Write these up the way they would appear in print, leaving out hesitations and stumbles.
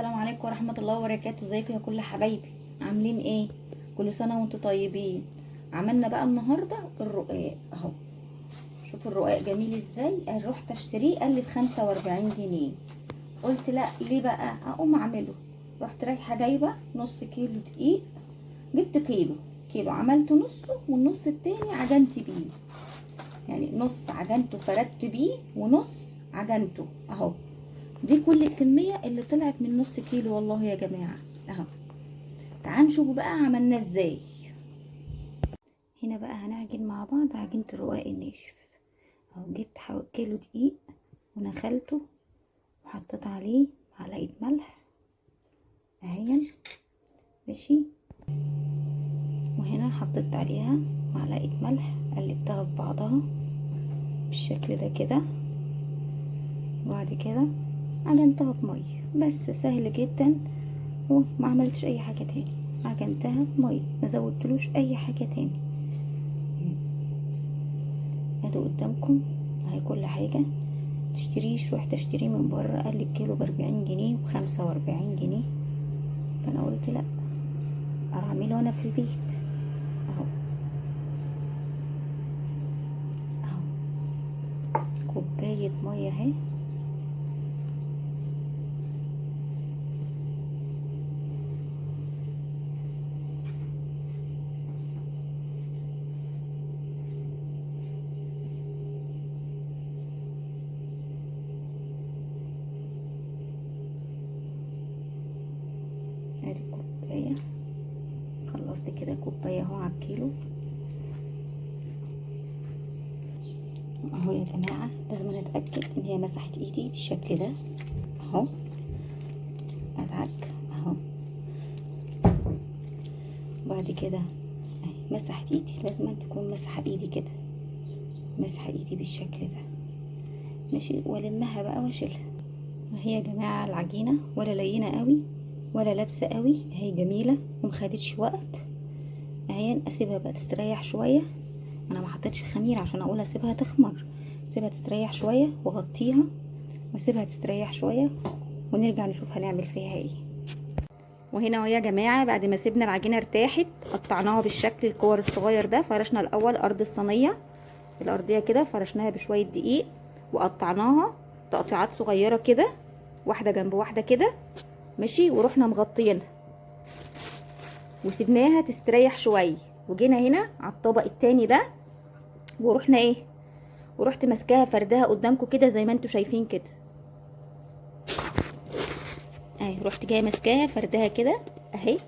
السلام عليكم ورحمة الله وبركاته. ازيكم يا كل حبايبي؟ عاملين ايه؟ كل سنة وانتم طيبين. عملنا بقى النهاردة الرقاق اهو. شوفوا الرقاق جميل ازاي. رحت اشتريه قال لي ب45 جنيه. قلت لا ليه بقى اقوم اعمله. رحت رايحة جايبة نص كيلو دقيق. جبت كيلو عملت نصه والنص التاني عجنت بيه. يعني نص عجنته فردت بيه ونص عجنته اهو. دي كل الكمية اللي طلعت من نص كيلو والله يا جماعة اهو. تعالوا نشوفوا بقى عملناه ازاي. هنا بقى هنعجن مع بعض عجينة الرقاق الناشف اهو. جبت كيلو دقيق ونخلته وحطيت عليه معلقة ملح اهي ماشي. وهنا حطيت عليها معلقة ملح قلبتها في بعضها بالشكل ده كده. وبعد كده عجنتها بمية بس سهل جدا وما عملتش اي حاجة تاني. عجنتها بمية ما زودتلوش اي حاجة تاني. ادي قدامكم اهي كل حاجة. تشتريش رحت اشتريه من بره قال لي الكيلو ب40 جنيه و45 جنيه. فانا قلت لا اعمله انا في البيت اهو. اهو كوباية مية اهي. ادي كوباية. خلصت كده كوباية اهو على الكيلو اهو. يا جماعة لازم اتأكد ان هي مسحت ايدي بالشكل ده اهو. ادعك اهو. بعد كده اهي مسحت ايدي. لازم تكون مسحة ايدي كده. مسحة ايدي بالشكل ده ماشي. والمها بقى واشيلها. وهي يا جماعة العجينة ولا لينة قوي ولا لابسة قوي اهي. جميلة ومخدتش وقت اهي. اسيبها بقى تستريح شوية. انا ما حطيتش خمير عشان اقول اسيبها تخمر. سيبها تستريح شوية واغطيها واسيبها تستريح شوية ونرجع نشوف هنعمل فيها ايه. وهنا اهو يا جماعة بعد ما سيبنا العجينة ارتاحت قطعناها بالشكل الكور الصغير ده. فرشنا الاول ارض الصينية الارضية كده، فرشناها بشوية دقيق وقطعناها تقطيعات صغيرة كده واحدة جنب واحدة كده ماشي. ورحنا مغطينها وسيبناها تستريح شوية. وجينا هنا على الطبق التاني ده ورحنا ايه، ورحت ماسكاها فردها قدامكم كده زي ما انتوا شايفين كده اهي. رحت جايه ماسكاها فردها كده اهي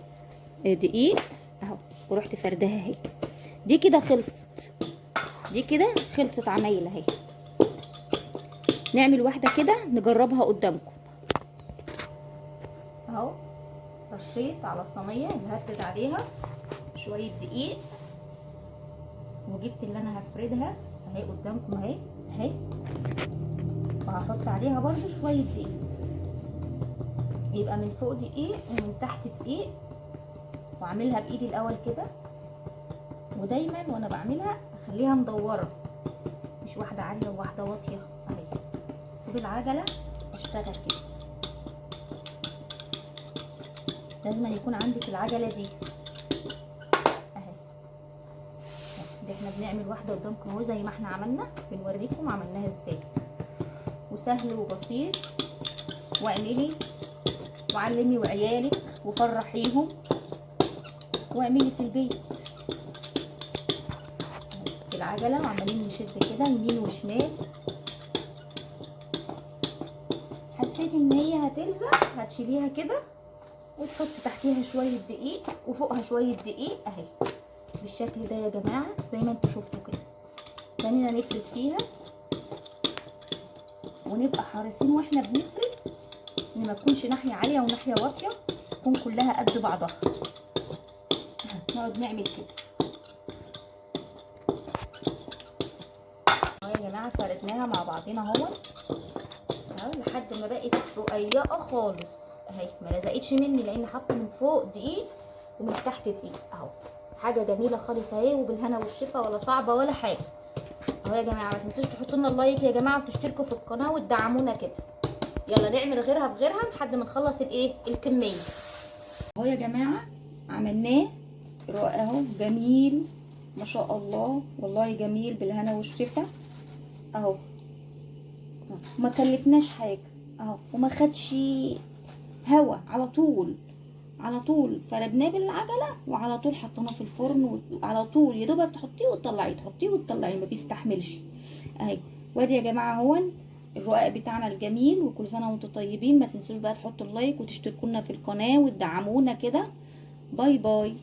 دقيق اهو. ورحت فردها اهي. دي كده خلصت. دي كده خلصت عمايل اهي. نعمل واحده كده نجربها قدامكم اهو. رشيت على الصينيه اللي هفرد عليها شويه دقيق وجبت اللي انا هفردها اهي قدامكم اهي اهي. وهحط عليها برده شويه دقيق يبقى من فوق دقيق ومن تحت دقيق. واعملها بايدي الاول كده. ودايما وانا بعملها اخليها مدوره مش واحده عاليه وواحده واطيه اهي. وبالعجله اشتغل كده. لازم يكون عندك العجله دي اهي. ده احنا بنعمل واحده قدامكم اهو زي ما احنا عملنا. بنوريكم عملناها ازاي وسهل وبسيط. واعملي وعلمي وعيالك وفرحيهم واعملي في البيت بالعجله. وعمالين نشد كده يمين وشمال. حسيت ان هي هتلزق هتشيليها كده وتحطي تحتيها شويه دقيق وفوقها شويه دقيق اهي بالشكل ده يا جماعه زي ما انتوا شفتوا كده. خلينا نفرد فيها ونبقى حريصين واحنا بنفرد ان ما تكونش ناحيه عاليه وناحيه واطيه، تكون كلها قد بعضها. نقعد نعمل كده اهو يا جماعه. فردناها مع بعضنا اهو لحد ما بقت رقيقه خالص اهي. ما لزقتش مني لان حاطه من فوق دقيق ومن تحت دقيق اهو. حاجه جميله خالص اهي وبالهنا والشفا ولا صعبه ولا حاجه اهو يا جماعه. ما تنسوش تحطوا لنا اللايك يا جماعه وتشتركوا في القناه وتدعمونا كده يلا نعمل غيرها بغيرها لحد ما نخلص الايه الكميه. اهو يا جماعه عملناه، رائع اهو، جميل ما شاء الله، والله جميل بالهنا والشفا اهو. ما كلفناش حاجه اهو، وما خدش هوا، على طول على طول فردناه بالعجله وعلى طول حطيناه في الفرن، وعلى طول يا دوبك تحطيه وتطلعيه، تحطيه وتطلعيه، ما بيستحملش اهي. وادي يا جماعه هو الرقاق بتاعنا الجميل، وكل سنه وانتم طيبين. ما تنسوش بقى تحطوا اللايك وتشتركونا في القناه وتدعمونا كده. باي باي.